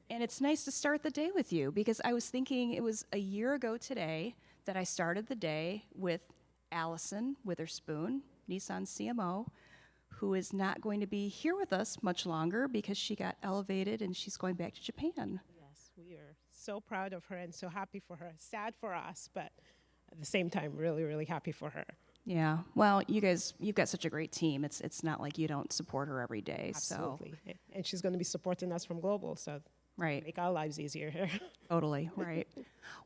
And it's nice to start the day with you because I was thinking it was a year ago today that I started the day with Allison Witherspoon, Nissan CMO, who is not going to be here with us much longer because she got elevated and she's going back to Japan. Yes, we are so proud of her and so happy for her. Sad for us, but at the same time, really, really happy for her. Yeah, well, you guys, you've got such a great team. It's not like you don't support her every day. Absolutely. So. And she's going to be supporting us from Global, so Right. make our lives easier here. Totally, right.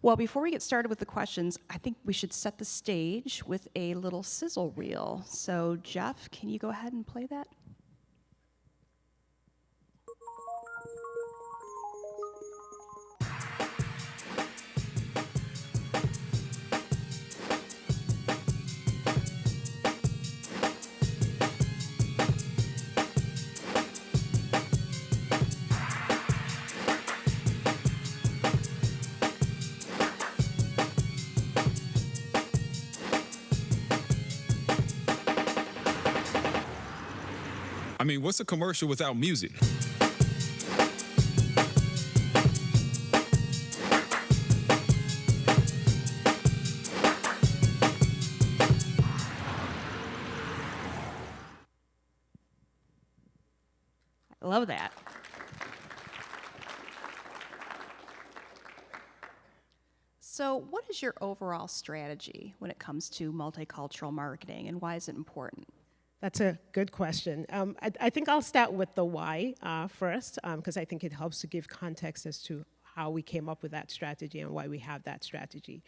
Well, before we get started with the questions, I think we should set the stage with a little sizzle reel. So, Jeff, can you go ahead and play that? I mean, what's a commercial without music? I love that. So, what is your overall strategy when it comes to multicultural marketing, and why is it important? That's a good question. I think I'll start with the why first, because I think it helps to give context as to how we came up with that strategy and why we have that strategy.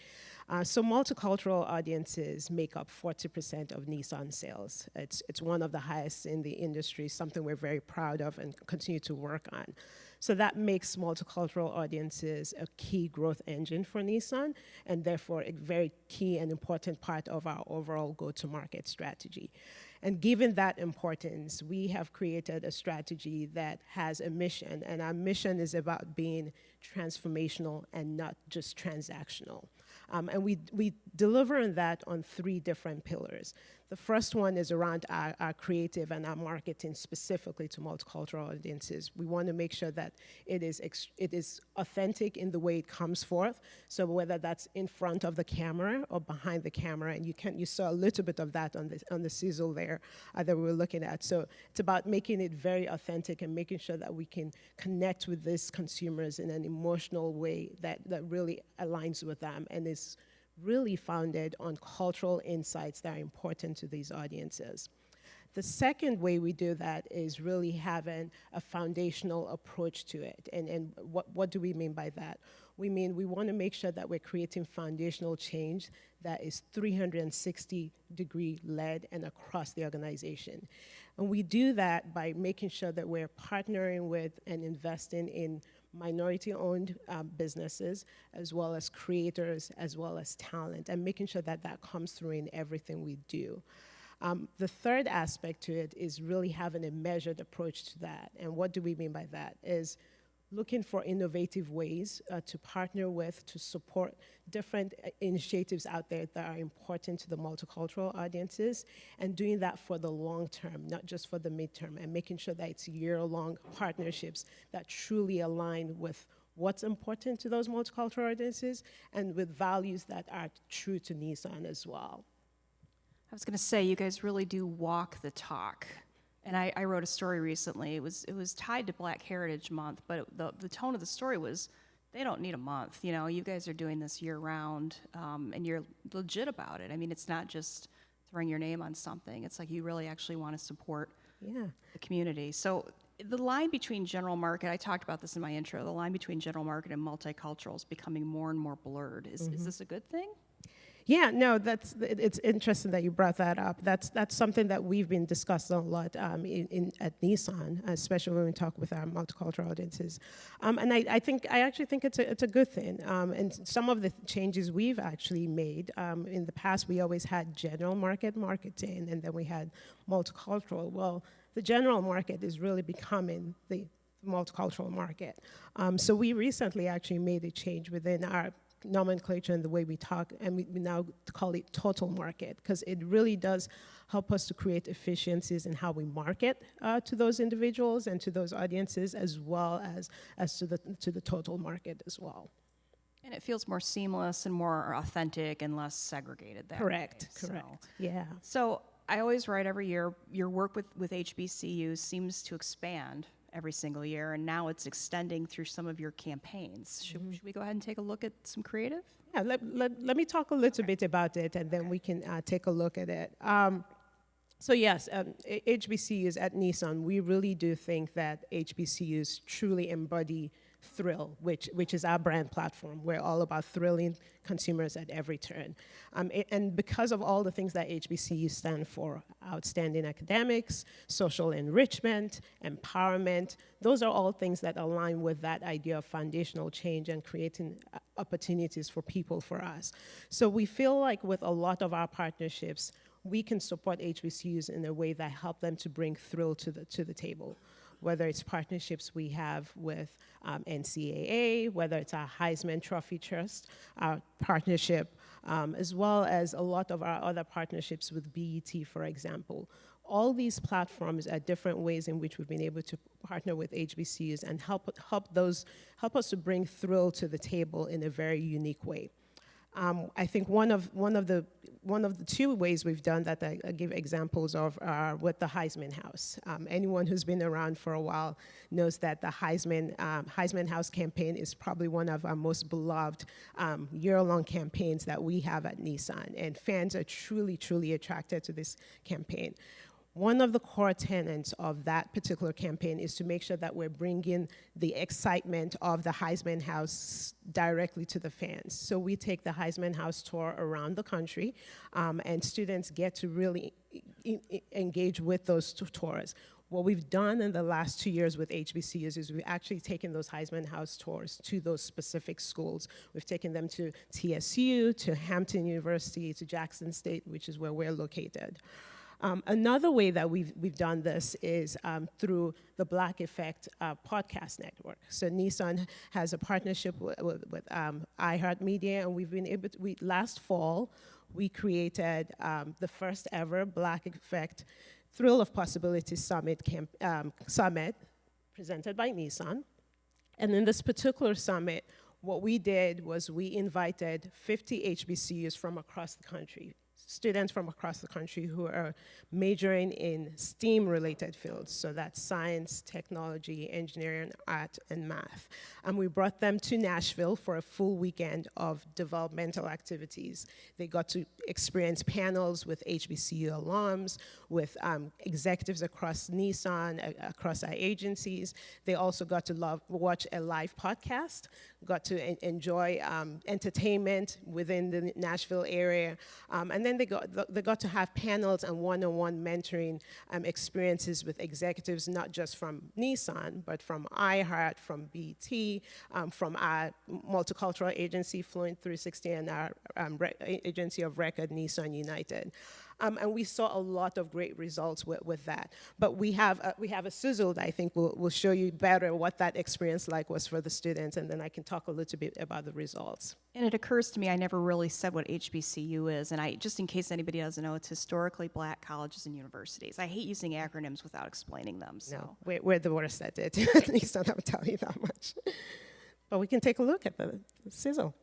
So multicultural audiences make up 40% of Nissan sales. It's one of the highest in the industry, something we're very proud of and continue to work on. So that makes multicultural audiences a key growth engine for Nissan, and therefore a very key and important part of our overall go-to-market strategy. And given that importance, we have created a strategy that has a mission, and our mission is about being transformational and not just transactional. And we deliver on that on 3 different pillars. The first one is around our creative and our marketing specifically to multicultural audiences. We want to make sure that it is authentic in the way it comes forth. So whether that's in front of the camera or behind the camera, and you saw a little bit of that on the sizzle there that we were looking at. So it's about making it very authentic and making sure that we can connect with these consumers in an emotional way that really aligns with them and is really founded on cultural insights that are important to these audiences. The second way we do that is really having a foundational approach to it. And what do we mean by that? We mean we want to make sure that we're creating foundational change that is 360-degree led and across the organization. And we do that by making sure that we're partnering with and investing in minority-owned businesses, as well as creators, as well as talent, and making sure that that comes through in everything we do. The third aspect to it is really having a measured approach to that. And what do we mean by that? Is looking for innovative ways to partner with, to support different initiatives out there that are important to the multicultural audiences, and doing that for the long term, not just for the midterm, and making sure that it's year-long partnerships that truly align with what's important to those multicultural audiences and with values that are true to Nissan as well. I was going to say, you guys really do walk the talk. And I wrote a story recently. It was tied to Black Heritage Month, but the tone of the story was, they don't need a month. You know, you guys are doing this year round, and you're legit about it. I mean, it's not just throwing your name on something. It's like you really actually want to support the community. So the line between general market, I talked about this in my intro, the line between general market and multicultural is becoming more and more blurred. Is this a good thing? Yeah, no, it's interesting that you brought that up. That's something that we've been discussing a lot at Nissan, especially when we talk with our multicultural audiences. And I actually think it's a good thing. And some of the changes we've actually made in the past, we always had general market marketing, and then we had multicultural. Well, the general market is really becoming the multicultural market. So we recently actually made a change within our nomenclature and the way we talk, and we now call it total market, because it really does help us to create efficiencies in how we market to those individuals and to those audiences, as well as to the total market as well. And it feels more seamless and more authentic and less segregated that Correct, way. correct, yeah. So I always write every year, your work with HBCUs seems to expand every single year, and now it's extending through some of your campaigns. Should we go ahead and take a look at some creative? Yeah, let me talk a little bit about it, and then we can take a look at it. So yes, HBCUs at Nissan, we really do think that HBCUs truly embody thrill, which is our brand platform. We're all about thrilling consumers at every turn. And because of all the things that HBCUs stand for, outstanding academics, social enrichment, empowerment, those are all things that align with that idea of foundational change and creating opportunities for people, for us. So we feel like with a lot of our partnerships, we can support HBCUs in a way that help them to bring thrill to the table. Whether it's partnerships we have with NCAA, whether it's our Heisman Trophy Trust, our partnership, as well as a lot of our other partnerships with BET, for example. All these platforms are different ways in which we've been able to partner with HBCUs and help us to bring thrill to the table in a very unique way. I think one of the two ways we've done that I give examples of are with the Heisman House. Anyone who's been around for a while knows that the Heisman House campaign is probably one of our most beloved year-long campaigns that we have at Nissan, and fans are truly, truly attracted to this campaign. One of the core tenets of that particular campaign is to make sure that we're bringing the excitement of the Heisman House directly to the fans. So we take the Heisman House tour around the country, and students get to really engage with those tours. What we've done in the last 2 years with HBCUs is we've actually taken those Heisman House tours to those specific schools. We've taken them to TSU, to Hampton University, to Jackson State, which is where we're located. Another way that we've done this is through the Black Effect podcast network. So Nissan has a partnership with iHeartMedia, and we've been able to, last fall, we created the first ever Black Effect Thrill of Possibility Summit presented by Nissan. And in this particular summit, what we did was we invited 50 HBCUs from across the country, students from across the country who are majoring in STEAM-related fields, so that's science, technology, engineering, art, and math. And we brought them to Nashville for a full weekend of developmental activities. They got to experience panels with HBCU alums, with executives across Nissan, across our agencies. They also got to watch a live podcast, got to enjoy entertainment within the Nashville area, and then they got to have panels and one-on-one mentoring experiences with executives, not just from Nissan, but from iHeart, from BT, from our multicultural agency, Fluent 360, and our agency of record, Nissan United. And we saw a lot of great results with that. But we have a sizzle that I think will show you better what that experience was for the students, and then I can talk a little bit about the results. And it occurs to me, I never really said what HBCU is, and just in case anybody doesn't know, it's historically Black colleges and universities. I hate using acronyms without explaining them. So. No, we're the worst at it. At least I'll tell you that much. But we can take a look at the sizzle.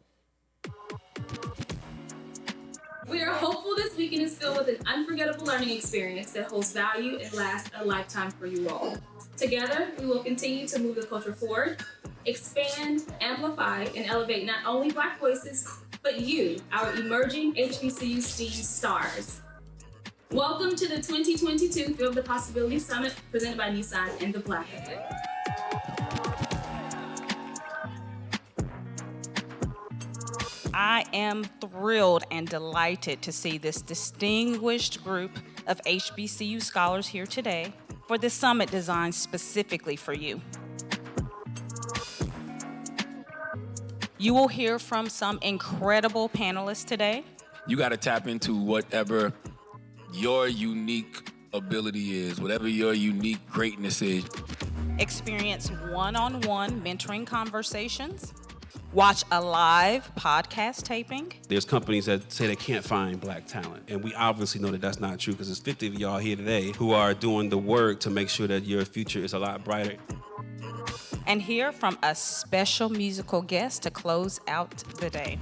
We are hopeful this weekend is filled with an unforgettable learning experience that holds value and lasts a lifetime for you all. Together, we will continue to move the culture forward, expand, amplify, and elevate not only Black voices, but you, our emerging HBCU STEAM stars. Welcome to the 2022 Thrill of the Possibility Summit presented by Nissan and the Black Effect. I am thrilled and delighted to see this distinguished group of HBCU scholars here today for this summit designed specifically for you. You will hear from some incredible panelists today. You got to tap into whatever your unique ability is, whatever your unique greatness is. Experience one-on-one mentoring conversations. watch a live podcast taping. There's companies that say they can't find black talent, and we obviously know that that's not true because there's 50 of y'all here today who are doing the work to make sure that your future is a lot brighter. And hear from a special musical guest to close out the day.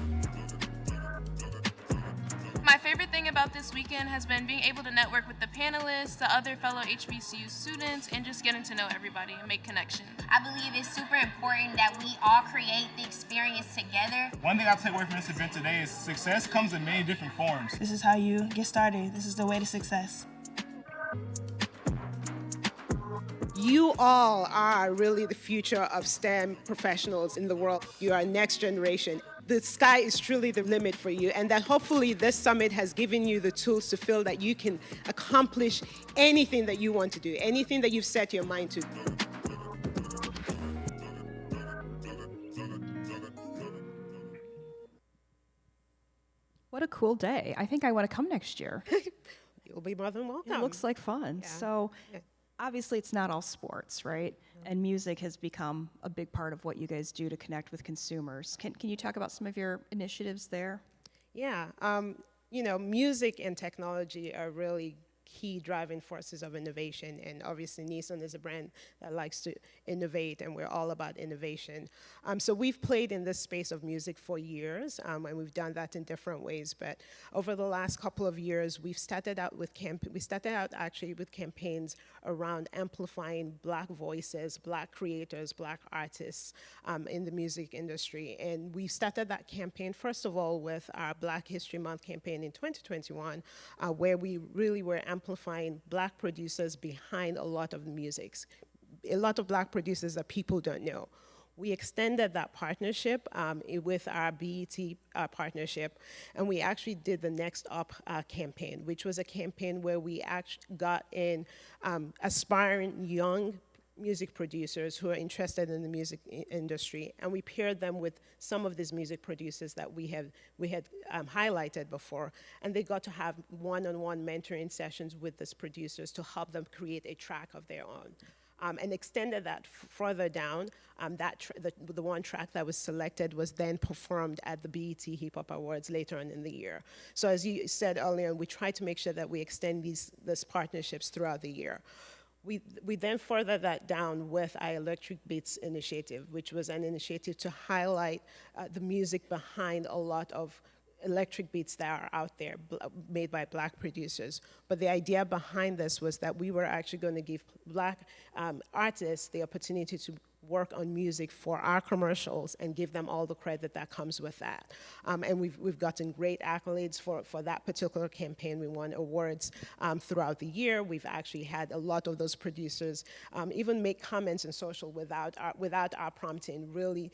My favorite thing about this weekend has been being able to network with the panelists, the other fellow HBCU students, and just getting to know everybody and make connections. I believe it's super important that we all create the experience together. One thing I take away from this event today is success comes in many different forms. This is how you get started. This is the way to success. You all are really the future of STEM professionals in the world. You are next generation. The sky is truly the limit for you, and that hopefully this summit has given you the tools to feel that you can accomplish anything that you want to do, anything that you've set your mind to. What a cool day. I think I want to come next year. You'll be more than welcome. It looks like fun. Yeah. So Yeah. obviously it's not all sports, right? And music has become a big part of what you guys do to connect with consumers. Can you talk about some of your initiatives there? Yeah, music and technology are really key driving forces of innovation, and obviously Nissan is a brand that likes to innovate, and we're all about innovation. So we've played in this space of music for years, and we've done that in different ways, but over the last couple of years, we started out actually with campaigns around amplifying Black voices, Black creators, Black artists in the music industry, and we started that campaign, first of all, with our Black History Month campaign in 2021, where we really were amplifying Black producers behind a lot of the musics, a lot of Black producers that people don't know. We extended that partnership with our BET partnership, and we actually did the Next Up campaign, which was a campaign where we actually got in aspiring young music producers who are interested in the music industry, and we paired them with some of these music producers that we had highlighted before, and they got to have one-on-one mentoring sessions with these producers to help them create a track of their own. And extended that further down, the one track that was selected was then performed at the BET Hip Hop Awards later on in the year. So as you said earlier, we try to make sure that we extend these partnerships throughout the year. We then further that down with our Electric Beats initiative, which was an initiative to highlight the music behind a lot of electric beats that are out there made by Black producers. But the idea behind this was that we were actually going to give Black artists the opportunity to work on music for our commercials and give them all the credit that comes with that. And we've gotten great accolades for that particular campaign. We won awards throughout the year. We've actually had a lot of those producers even make comments on social without our prompting, really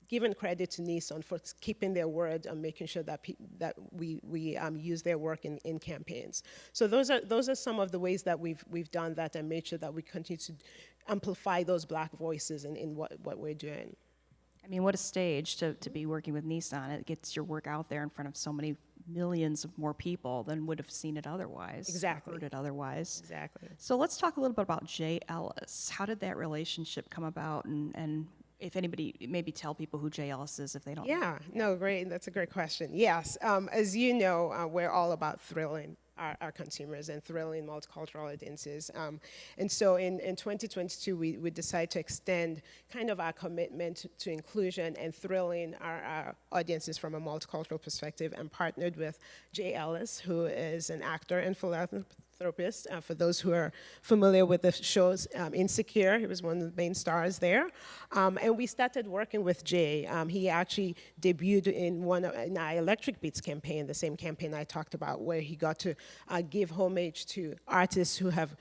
giving credit to Nissan for keeping their word and making sure that we use their work in campaigns. So those are some of the ways that we've done that and made sure that we continue to amplify those Black voices in what we're doing. I mean, what a stage to be working with Nissan. It gets your work out there in front of so many millions of more people than would have seen it otherwise. Exactly. Heard it otherwise. Exactly. So let's talk a little bit about Jay Ellis. How did that relationship come about, and if anybody, maybe tell people who Jay Ellis is if they don't know. Yeah, no, great. That's a great question. Yes, as you know, we're all about thrilling our consumers and thrilling multicultural audiences. And so in 2022, we decided to extend kind of our commitment to inclusion and thrilling our audiences from a multicultural perspective, and partnered with Jay Ellis, who is an actor and philanthropist. For those who are familiar with the shows Insecure, he was one of the main stars there. And we started working with Jay. He actually debuted in our Electric Beats campaign, the same campaign I talked about, where he got to give homage to artists who have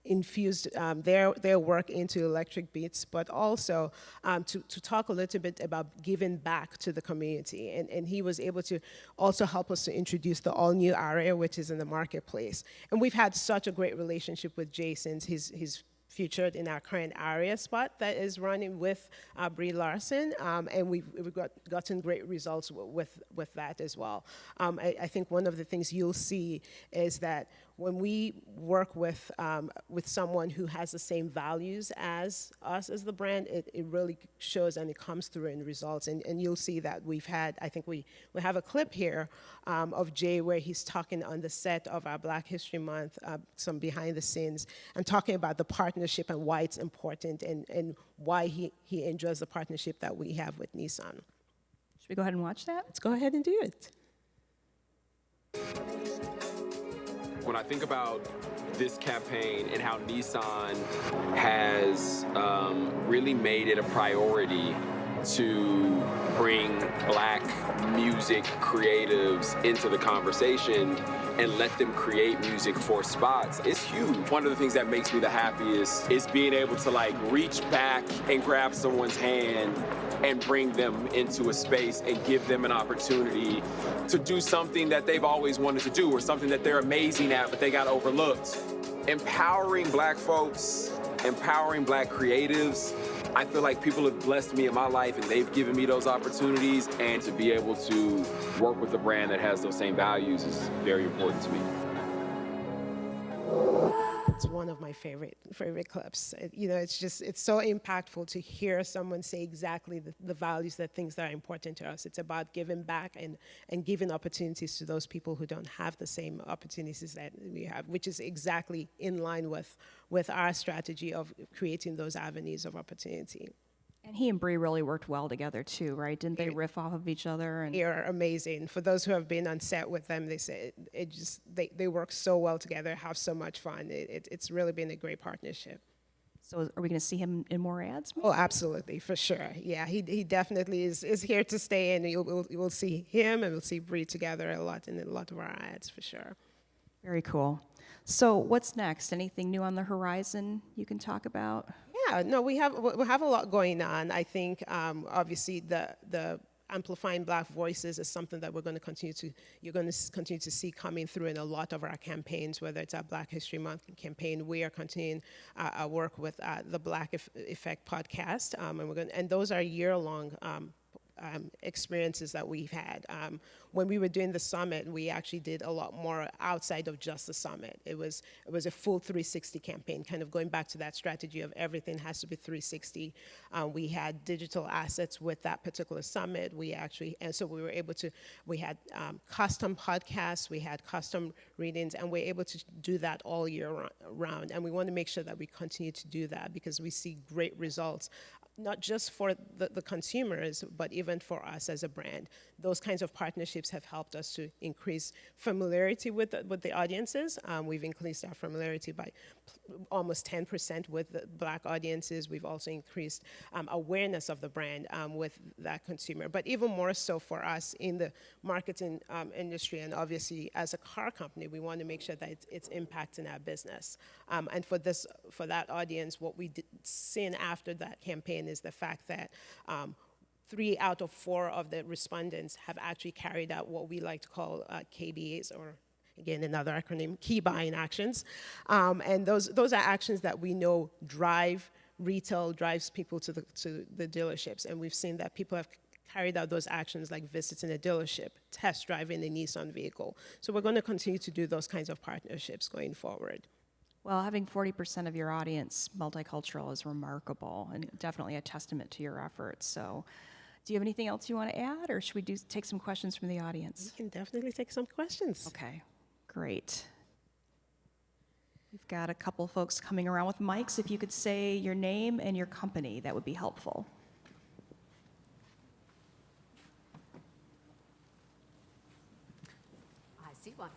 infused their work into Electric Beats, but also to talk a little bit about giving back to the community. And he was able to also help us to introduce the all-new Aria, which is in the marketplace. And we've had such a great relationship with Jay since he's featured in our current Aria spot that is running with Brie Larson, and we've gotten great results with that as well. I think one of the things you'll see is that when we work with someone who has the same values as us as the brand, it really shows and it comes through in results. And you'll see that we've had, I think we have a clip here of Jay where he's talking on the set of our Black History Month, some behind the scenes, and talking about the partnership and why it's important and why he enjoys the partnership that we have with Nissan. Should we go ahead and watch that? Let's go ahead and do it. When I think about this campaign and how Nissan has really made it a priority to bring Black music creatives into the conversation and let them create music for spots, it's huge. One of the things that makes me the happiest is being able to like reach back and grab someone's hand and bring them into a space and give them an opportunity to do something that they've always wanted to do or something that they're amazing at but they got overlooked. Empowering Black folks, empowering Black creatives, I feel like people have blessed me in my life and they've given me those opportunities, and to be able to work with a brand that has those same values is very important to me. It's one of my favorite clips. It's so impactful to hear someone say exactly the values, the things that are important to us. It's about giving back and giving opportunities to those people who don't have the same opportunities that we have, which is exactly in line with our strategy of creating those avenues of opportunity. And he and Bree really worked well together too, right? Didn't they riff off of each other? And They're amazing. For those who have been on set with them, they say they work so well together, have so much fun. It's really been a great partnership. So are we going to see him in more ads? Maybe? Oh, absolutely, for sure. Yeah, he definitely is here to stay, and you'll see him and we'll see Bree together a lot in a lot of our ads, for sure. Very cool. So what's next? Anything new on the horizon you can talk about? Yeah, no, we have a lot going on. I think obviously the amplifying Black voices is something that you're going to continue to see coming through in a lot of our campaigns, whether it's our Black History Month campaign. We are continuing our work with the Black Effect podcast, and those are year-long experiences that we've had. When we were doing the summit, we actually did a lot more outside of just the summit. It was a full 360 campaign, kind of going back to that strategy of everything has to be 360. We had digital assets with that particular summit. We were able to, we had custom podcasts, we had custom readings, and we're able to do that all year round. And we want to make sure that we continue to do that because we see great results, not just for the consumers, but even for us as a brand. Those kinds of partnerships have helped us to increase familiarity with the audiences. We've increased our familiarity by almost 10% with the Black audiences. We've also increased awareness of the brand with that consumer. But even more so for us in the marketing industry, and obviously as a car company, we want to make sure that it's impacting our business. And for that audience, what we seen after that campaign is the fact that 3 out of 4 of the respondents have actually carried out what we like to call KBAs, or again, another acronym, key buying actions. And those are actions that we know drives people to the dealerships. And we've seen that people have carried out those actions like visiting a dealership, test driving a Nissan vehicle. So we're going to continue to do those kinds of partnerships going forward. Well, having 40% of your audience multicultural is remarkable and definitely a testament to your efforts. So do you have anything else you want to add, or should we take some questions from the audience? We can definitely take some questions. Okay, great. We've got a couple folks coming around with mics. If you could say your name and your company, that would be helpful. I see one.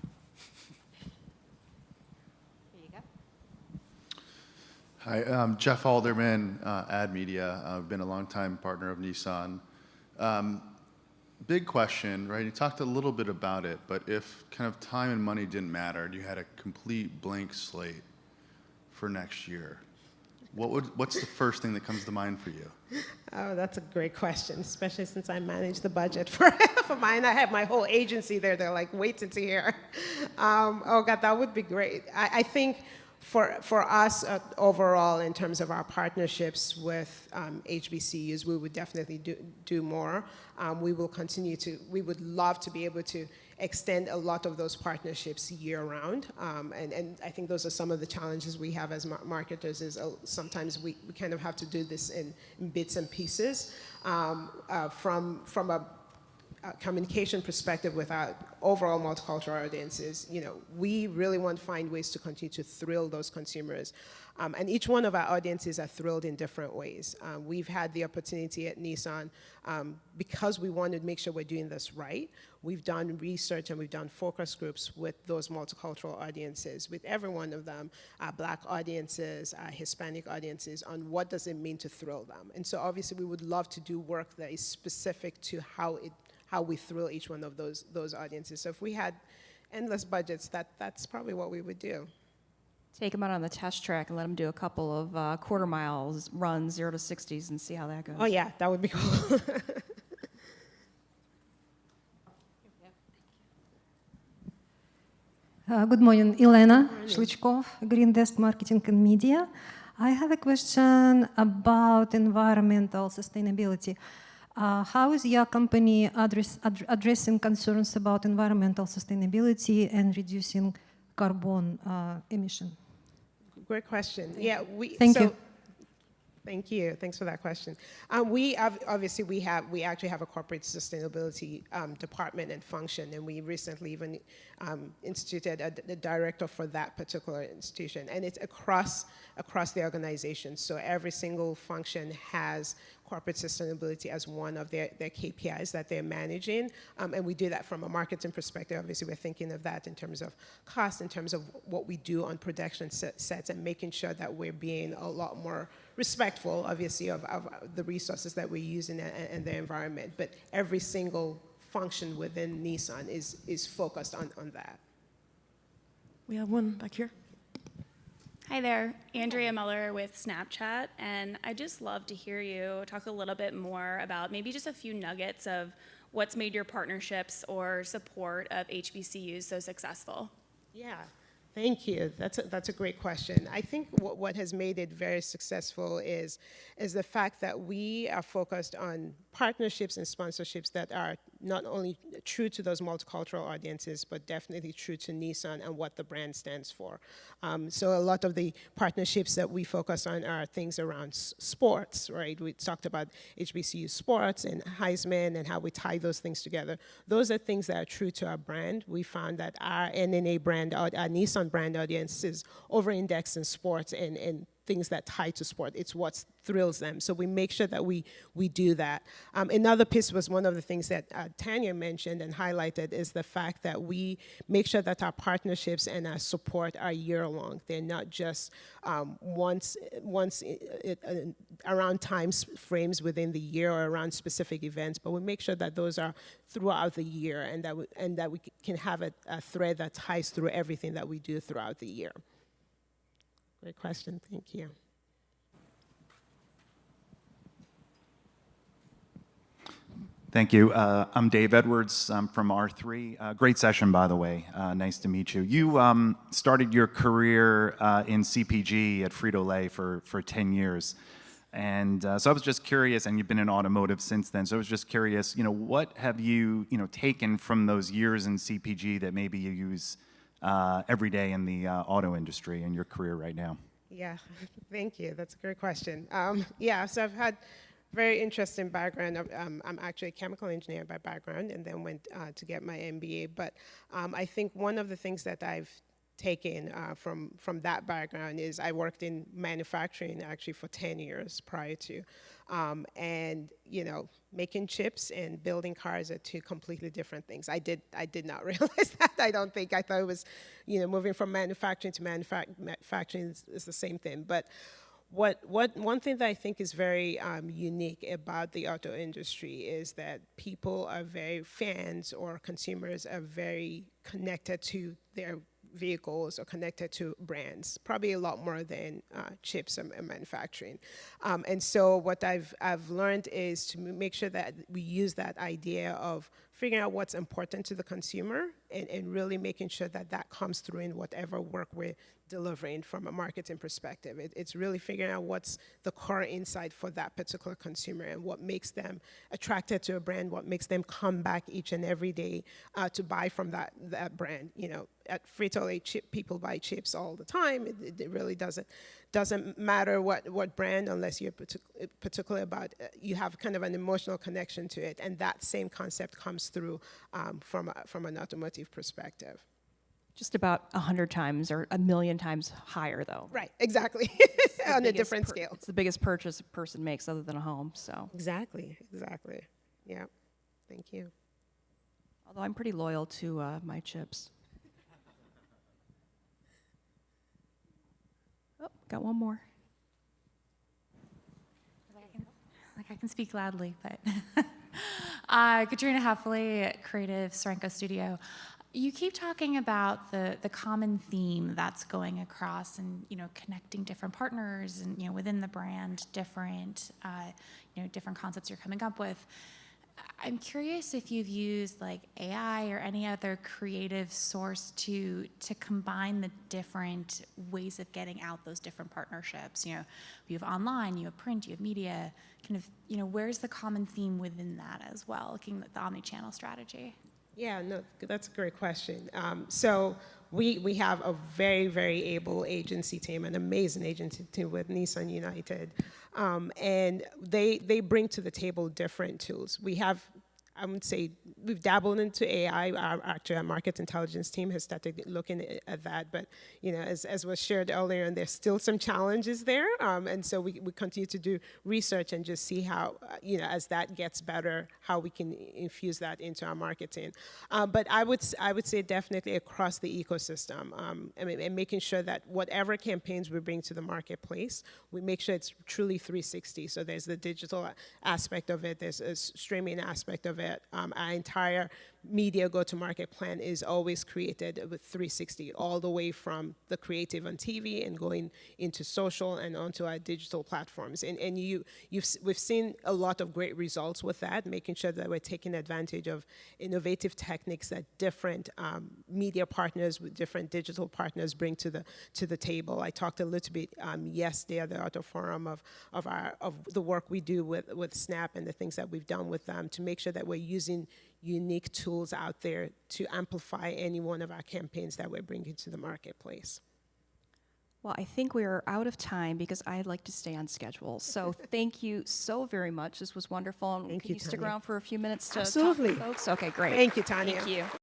Hi, I'm Jeff Alderman, Ad Media. I've been a longtime partner of Nissan. Big question, right? You talked a little bit about it, but if kind of time and money didn't matter and you had a complete blank slate for next year, what's the first thing that comes to mind for you? Oh, that's a great question, especially since I manage the budget for mine. I have my whole agency there. They're like waiting to hear. Oh God, that would be great. I think for us overall, in terms of our partnerships with HBCUs, we would definitely do more. We will continue to, we would love to be able to extend a lot of those partnerships year round. And I think those are some of the challenges we have as marketers is sometimes we kind of have to do this in bits and pieces. From a communication perspective with our overall multicultural audiences, we really want to find ways to continue to thrill those consumers. And each one of our audiences are thrilled in different ways. We've had the opportunity at Nissan, because we wanted to make sure we're doing this right, we've done research and we've done focus groups with those multicultural audiences, with every one of them, our Black audiences, our Hispanic audiences, on what does it mean to thrill them. And so obviously we would love to do work that is specific to how we thrill each one of those audiences. So if we had endless budgets, that's probably what we would do. Take them out on the test track and let them do a couple of quarter miles runs, 0 to 60s, and see how that goes. Oh yeah, that would be cool. Good morning, Elena Shlichkov, Green Desk Marketing and Media. I have a question about environmental sustainability. How is your company addressing concerns about environmental sustainability and reducing carbon emission? Great question. Yeah, Thank you. Thank you. Thanks for that question. We actually have a corporate sustainability department and function, and we recently even instituted a director for that particular institution, and it's across the organization. So every single function has corporate sustainability as one of their KPIs that they're managing, and we do that from a marketing perspective. Obviously, we're thinking of that in terms of cost, in terms of what we do on production sets, and making sure that we're being a lot more respectful, obviously, of the resources that we're using and the environment. But every single function within Nissan is focused on that. We have one back here. Hi there, Andrea Muller with Snapchat, and I'd just love to hear you talk a little bit more about maybe just a few nuggets of what's made your partnerships or support of HBCUs so successful. Yeah. Thank you. That's a great question. I think what has made it very successful is the fact that we are focused on partnerships and sponsorships that are not only true to those multicultural audiences, but definitely true to Nissan and what the brand stands for. So a lot of the partnerships that we focus on are things around sports, right? We talked about HBCU sports and Heisman and how we tie those things together. Those are things that are true to our brand. We found that our NNA brand, our Nissan brand audience is over-indexed in sports and things that tie to sport. It's what thrills them. So we make sure that we do that. Another piece was one of the things that Tanya mentioned and highlighted is the fact that we make sure that our partnerships and our support are year-long. They're not just once around time frames within the year or around specific events, but we make sure that those are throughout the year and that we can have a thread that ties through everything that we do throughout the year. Great question. Thank you. Thank you. I'm Dave Edwards. I'm from R3. Great session, by the way. Nice to meet you. You started your career in CPG at Frito-Lay for 10 years. And so I was just curious, and you've been in automotive since then, so I was just curious, what have you, taken from those years in CPG that maybe you use every day in the auto industry in your career right now? Yeah, thank you. That's a great question. So I've had very interesting background. I'm actually a chemical engineer by background and then went to get my MBA. But I think one of the things that I've taken from that background is I worked in manufacturing actually for 10 years prior to. And making chips and building cars are two completely different things. I did not realize that. I don't think I thought it was, moving from manufacturing to manufacturing is the same thing. But one thing that I think is very unique about the auto industry is that fans or consumers are very connected to their vehicles or connected to brands, probably a lot more than chips and manufacturing. And so what I've learned is to make sure that we use that idea of figuring out what's important to the consumer and really making sure that that comes through in whatever work we're delivering from a marketing perspective. It's really figuring out what's the core insight for that particular consumer and what makes them attracted to a brand, what makes them come back each and every day to buy from that brand. You know, at Frito-Lay, people buy chips all the time. It really doesn't matter what brand, unless you're particular about, you have kind of an emotional connection to it. And that same concept comes through from an automotive perspective. Just about 100 times or 1,000,000 times higher, though. Right, exactly, on a different scale. It's the biggest purchase a person makes other than a home, so. Exactly. Yeah, thank you. Although I'm pretty loyal to my chips. Oh, got one more. I can speak loudly, but Katrina Heffley, Creative Serenco Studio. You keep talking about the common theme that's going across, and connecting different partners, and within the brand, different different concepts you're coming up with. I'm curious if you've used like AI or any other creative source to combine the different ways of getting out those different partnerships. You have online, you have print, you have media. Kind of, where's the common theme within that as well? Looking at the omni-channel strategy. Yeah, no, that's a great question. So we have a very, very able agency team, an amazing agency team with Nissan United. And they bring to the table different tools. We have, I would say, we've dabbled into AI. Our market intelligence team has started looking at that. But, as was shared earlier, and there's still some challenges there. And so we continue to do research and just see how, as that gets better, how we can infuse that into our marketing. But I would say definitely across the ecosystem, and making sure that whatever campaigns we bring to the marketplace, we make sure it's truly 360. So there's the digital aspect of it, there's a streaming aspect of it. Our entire media go-to-market plan is always created with 360, all the way from the creative on TV and going into social and onto our digital platforms. And we've seen a lot of great results with that, making sure that we're taking advantage of innovative techniques that different media partners with different digital partners bring to the table. I talked a little bit yesterday at the Auto Forum of the work we do with Snap and the things that we've done with them to make sure that we're using unique tools out there to amplify any one of our campaigns that we're bringing to the marketplace. Well, I think we are out of time because I'd like to stay on schedule. So thank you so very much. This was wonderful. Thank Can you, you stick Tanya. around for a few minutes to Absolutely. talk to folks? Okay, great. Thank you, Tanya. Thank you.